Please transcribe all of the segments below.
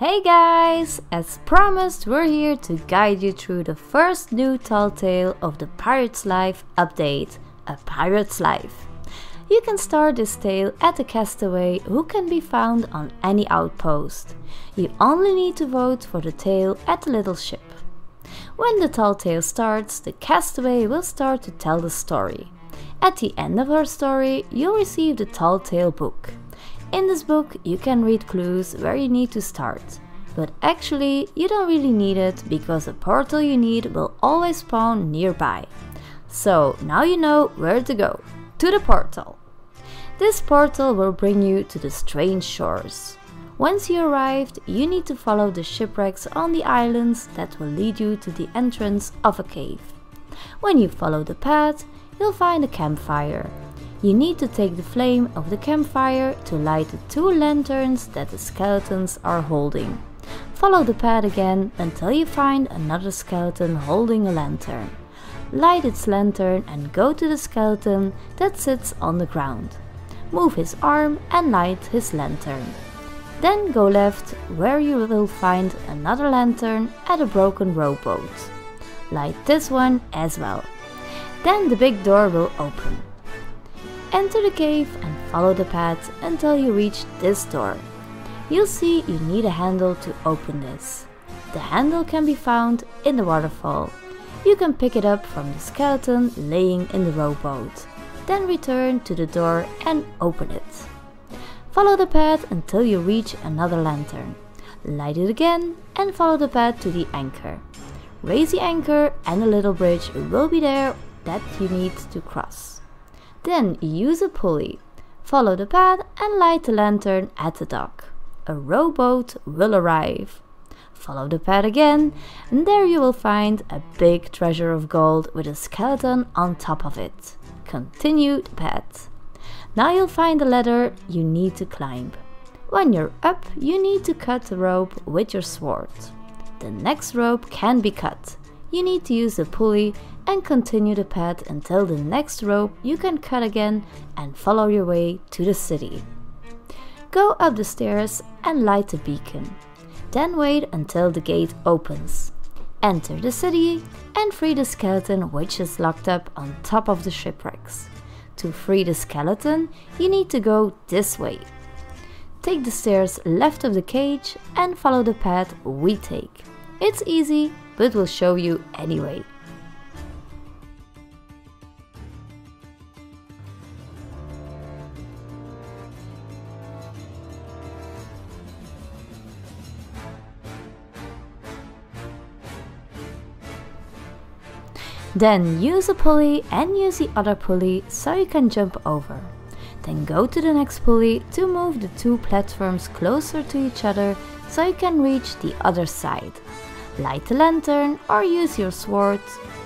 Hey guys! As promised, we're here to guide you through the first new tall tale of the Pirate's Life update, A Pirate's Life. You can start this tale at a castaway who can be found on any outpost. You only need to vote for the tale at the little ship. When the tall tale starts, the castaway will start to tell the story. At the end of her story, you'll receive the tall tale book. In this book, you can read clues where you need to start. But actually, you don't really need it because the portal you need will always spawn nearby. So now you know where to go. To the portal. This portal will bring you to the strange shores. Once you arrived, you need to follow the shipwrecks on the islands that will lead you to the entrance of a cave. When you follow the path, you'll find a campfire. You need to take the flame of the campfire to light the 2 lanterns that the skeletons are holding. Follow the path again until you find another skeleton holding a lantern. Light its lantern and go to the skeleton that sits on the ground. Move his arm and light his lantern. Then go left where you will find another lantern at a broken rowboat. Light this one as well. Then the big door will open. Enter the cave and follow the path until you reach this door. You'll see you need a handle to open this. The handle can be found in the waterfall. You can pick it up from the skeleton laying in the rowboat. Then return to the door and open it. Follow the path until you reach another lantern. Light it again and follow the path to the anchor. Raise the anchor and a little bridge will be there that you need to cross. Then use a pulley. Follow the path and light the lantern at the dock. A rowboat will arrive. Follow the path again and there you will find a big treasure of gold with a skeleton on top of it. Continue the path. Now you'll find a ladder you need to climb. When you're up, you need to cut the rope with your sword. The next rope can be cut. You need to use the pulley and continue the path until the next rope you can cut again and follow your way to the city. Go up the stairs and light the beacon. Then wait until the gate opens. Enter the city and free the skeleton which is locked up on top of the shipwrecks. To free the skeleton, you need to go this way. Take the stairs left of the cage and follow the path we take. It's easy, but we'll show you anyway. Then use a pulley and use the other pulley so you can jump over. Then go to the next pulley to move the 2 platforms closer to each other so you can reach the other side. Light the lantern or use your sword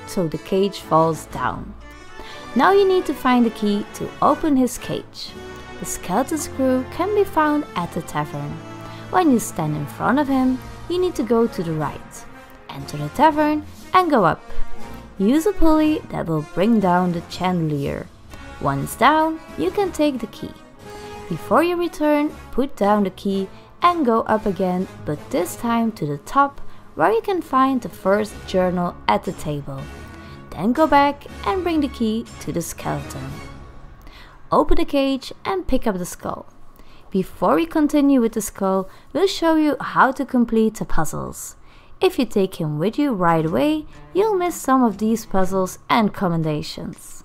so the cage falls down. Now you need to find the key to open his cage. The skeleton's crew can be found at the tavern. When you stand in front of him, you need to go to the right. Enter the tavern and go up. Use a pulley that will bring down the chandelier. Once down, you can take the key. Before you return, put down the key and go up again, but this time to the top where you can find the first journal at the table. Then go back and bring the key to the skeleton. Open the cage and pick up the skull. Before we continue with the skull, we'll show you how to complete the puzzles. If you take him with you right away, you'll miss some of these puzzles and commendations.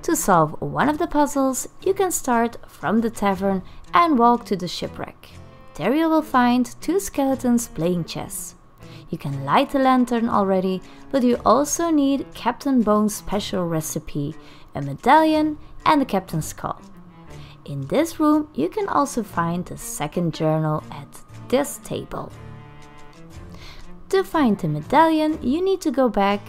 To solve one of the puzzles, you can start from the tavern and walk to the shipwreck. There you will find 2 skeletons playing chess. You can light the lantern already, but you also need Captain Bone's special recipe, a medallion and a captain's skull. In this room, you can also find the second journal at this table. To find the medallion, you need to go back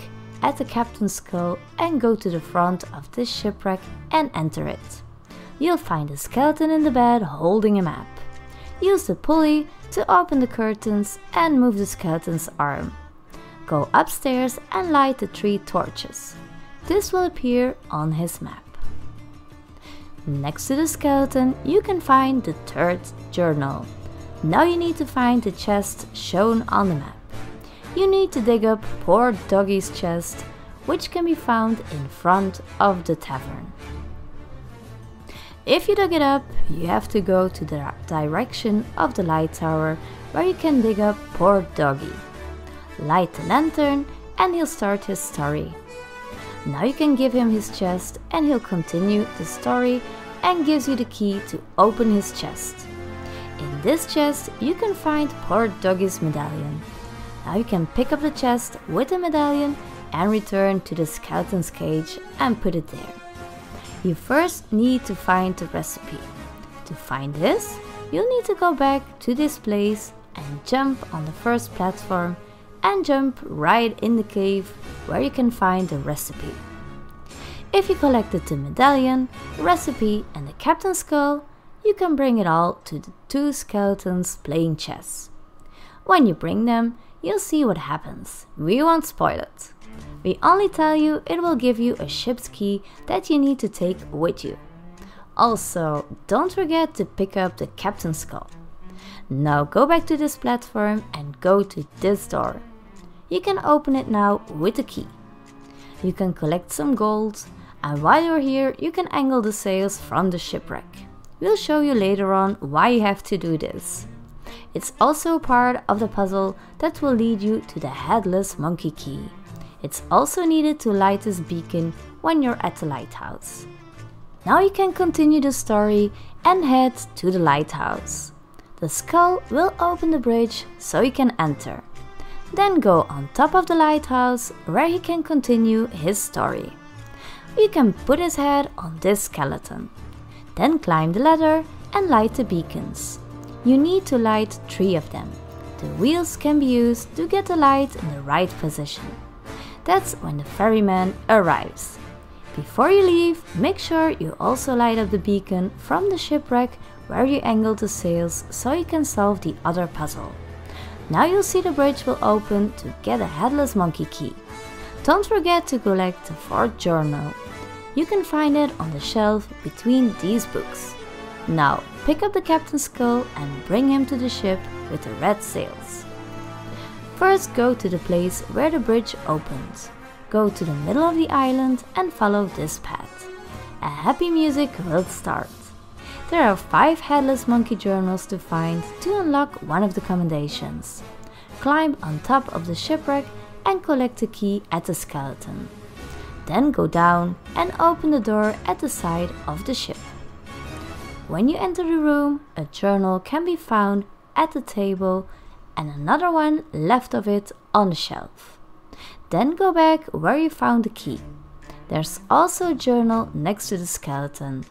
at the captain's skull and go to the front of this shipwreck and enter it. You'll find a skeleton in the bed holding a map. Use the pulley to open the curtains and move the skeleton's arm. Go upstairs and light the 3 torches. This will appear on his map. Next to the skeleton, you can find the 3rd journal. Now you need to find the chest shown on the map. You need to dig up poor Doggy's chest, which can be found in front of the tavern. If you dug it up, you have to go to the direction of the light tower where you can dig up poor Doggy. Light the lantern and he'll start his story. Now you can give him his chest and he'll continue the story and gives you the key to open his chest. In this chest you can find poor Doggy's medallion. Now you can pick up the chest with the medallion and return to the skeleton's cage and put it there. You first need to find the recipe. To find this, you'll need to go back to this place and jump on the first platform and jump right in the cave where you can find the recipe. If you collected the medallion, recipe and the captain's skull, you can bring it all to the two skeletons playing chess. When you bring them, you'll see what happens. We won't spoil it. We only tell you it will give you a ship's key that you need to take with you. Also, don't forget to pick up the captain's skull. Now go back to this platform and go to this door. You can open it now with the key. You can collect some gold, and while you're here you can angle the sails from the shipwreck. We'll show you later on why you have to do this. It's also part of the puzzle that will lead you to the headless monkey key. It's also needed to light this beacon when you're at the lighthouse. Now you can continue the story and head to the lighthouse. The skull will open the bridge so you can enter. Then go on top of the lighthouse where he can continue his story. You can put his head on this skeleton. Then climb the ladder and light the beacons. You need to light 3 of them. The wheels can be used to get the light in the right position. That's when the ferryman arrives. Before you leave, make sure you also light up the beacon from the shipwreck where you angled the sails so you can solve the other puzzle. Now you'll see the bridge will open to get a headless monkey key. Don't forget to collect the 4th journal. You can find it on the shelf between these books. Now pick up the captain's skull and bring him to the ship with the red sails. First go to the place where the bridge opens. Go to the middle of the island and follow this path. A happy music will start. There are 5 headless monkey journals to find to unlock one of the commendations. Climb on top of the shipwreck and collect the key at the skeleton. Then go down and open the door at the side of the ship. When you enter the room, a journal can be found at the table and another one left of it on the shelf. Then go back where you found the key. There's also a journal next to the skeleton.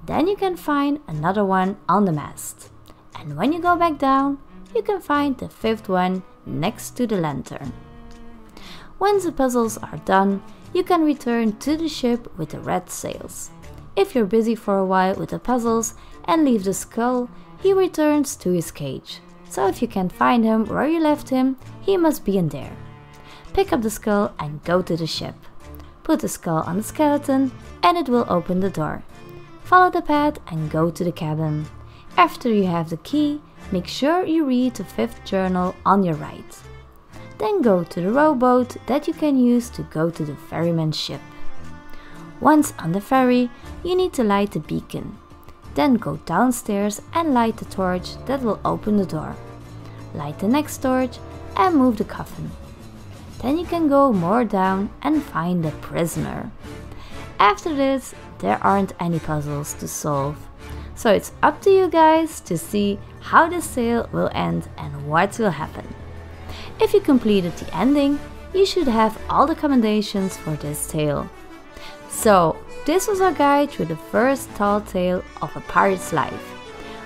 Then you can find another one on the mast. And when you go back down, you can find the 5th one next to the lantern. Once the puzzles are done, you can return to the ship with the red sails. If you're busy for a while with the puzzles and leave the skull, he returns to his cage. So if you can't find him where you left him, he must be in there. Pick up the skull and go to the ship. Put the skull on the skeleton and it will open the door. Follow the path and go to the cabin. After you have the key, make sure you read the 5th journal on your right. Then go to the rowboat that you can use to go to the ferryman's ship. Once on the ferry, you need to light the beacon. Then go downstairs and light the torch that will open the door. Light the next torch and move the coffin. Then you can go more down and find the prisoner. After this, there aren't any puzzles to solve. So it's up to you guys to see how the sail will end and what will happen. If you completed the ending, you should have all the commendations for this tale. So, this was our guide through the first tall tale of a pirate's life.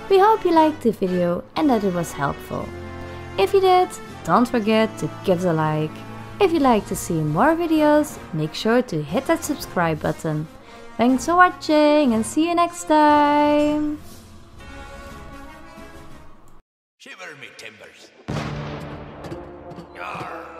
We hope you liked the video and that it was helpful. If you did, don't forget to give it a like. If you'd like to see more videos, make sure to hit that subscribe button. Thanks for watching and see you next time! Shiver me timbers. Yarr.